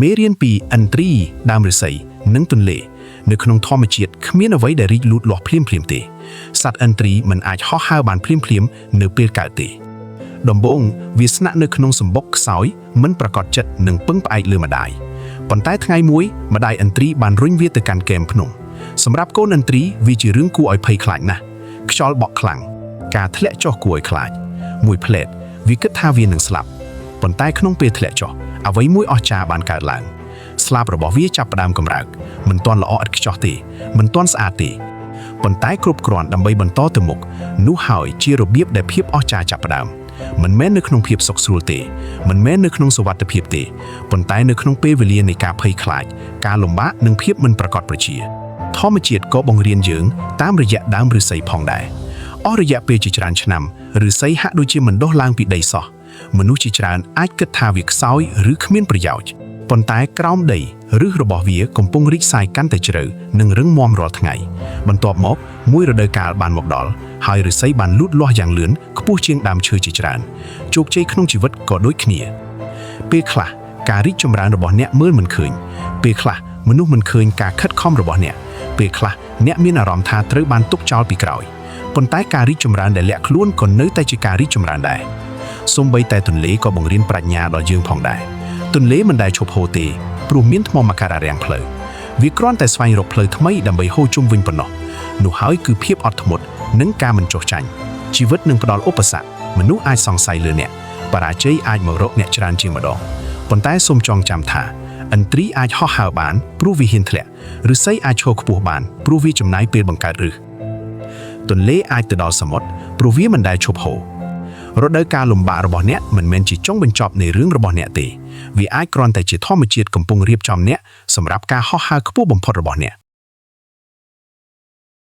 មេរៀនពីឥន្ទ្រីដើមឫស្សីនិងទន្លេនៅក្នុងធម្មជាតិគ្មានអ្វីដែលរីកលូតលាស់ភ្លាមទេសត្វឥន្ទ្រីមិនអាចហោះហើរបានភ្លាមនៅពេលកើតទេដំបូងវាស្នាក់នៅក្នុងសម្បុកខ្សោយមិនប្រកបចិត្តនឹងពឹងផ្អែកលើម្ដាយប៉ុន្តែថ្ងៃមួយម្ដាយឥន្ទ្រីបានរុញវាទៅកាន់គែមភ្នំសម្រាប់កូនឥន្ទ្រីវាជារឿងគួរឲ្យភ័យខ្លាចណាស់ខ្យល់បក់ខ្លាំងការធ្លាក់ចុះគួរឲ្យខ្លាចមួយផ្លែតវាគិតថាវានឹងស្លាប់ប៉ុន្តែក្នុងពេលធ្លាក់ចុះអ្វីមួយអស្ចារ្យបានកើតឡើងស្លាបរបស់វាចាប់ផ្ដើមកម្រើកមិនទាន់ល្អឥតខ្ចោះទេមិនទាន់ស្អាតទេប៉ុន្តែគ្រប់គ្រាន់ដើម្បីបន្តទៅមុខនោះហើយជារបៀបដែលភាពអស្ចារ្យចាប់ផ្ដើមមិនមែននៅក្នុងភាពសុខស្រួលទេមិនមែននៅក្នុងសុវត្ថិភាពទេប៉ុន្តែនៅក្នុងពេលវេលានៃការភ័យខ្លាចការលំបាកនិងភាពមិនប្រកបប្រជាធម្មជាតិក៏បង្រៀនយើងតាមរយៈដើមឫស្សីផងដែរអស់រយៈពេលជាច្រើនឆ្នាំឫស្សីហាក់ដូចជាមិនដុះឡើងពីដីសោះមនុស្សជាច្រើនអាចគិតថាវាខ្សោយឬគ្មានប្រយោជន៍ប៉ុន្តែក្រោមដីឫសរបស់វាកំពុងរីកសាយកាន់តែជ្រៅនិងរឹងមាំរាល់ថ្ងៃបន្ទាប់មកមួយរដូវកាលបានមកដល់ហើយឫស្សីបានលូតលាស់យ៉ាងលឿនខ្ពស់ជាងដើមឈើជាច្រើនជោគជ័យក្នុងជីវិតក៏ដូចគ្នាពេលខ្លះការរីកចម្រើនរបស់អ្នកមើលមិនឃើញពេលខ្លះមនុស្សមិនឃើញការខិតខំរបស់អ្នកពេលខ្លះអ្នកមានអារម្មណ៍ថាត្រូវបានទុកចោលពីក្រោយប៉ុន្តែការរីកចម្រើនដែលលាក់ខ្លួនក៏នៅតែជាការរីកចម្រើនដែរសូម្បីតែទន្លេក៏បង្រៀនប្រាជ្ញាដល់យើងផងដែរទន្លេមិនដែលឈប់ហូរទេព្រោះមានថ្មមកកាត់រាំងផ្លូវវាគ្រាន់តែស្វែងរកផ្លូវថ្មីដើម្បីហូរជុំវិញប៉ុណ្ណោះនោះហើយគឺភាពអត់ធ្មត់និងការមិនចុះចាញ់ជីវិតនឹងផ្ដល់ឧបសគ្គមនុស្សអាចសង្ស័យលើអ្នកបរាជ័យអាចមករកអ្នកច្រើនជាងម្ដងប៉ុន្តែសូមចងចាំថាឥន្ទ្រីអាចហោះហើរបានព្រោះវាហ៊ានធ្លាក់ឫស្សីអាចឈរខ្ពស់បានព្រោះវាចំណាយពេលបង្កើតឫសទន្លេអាចទៅដល់សមុទ្រព្រោះវាមិនដែលឈប់ហូររដូវកាលលំបាករបស់អ្នកមិនមែនជាចុងបញ្ចប់នៃរឿងរបស់អ្នកទេវាអាចគ្រាន់តែជាធម្មជាតិកំពុងរៀបចំអ្នកសម្រាប់ការហោះហើរខ្ពស់បំផុតរបស់អ្នក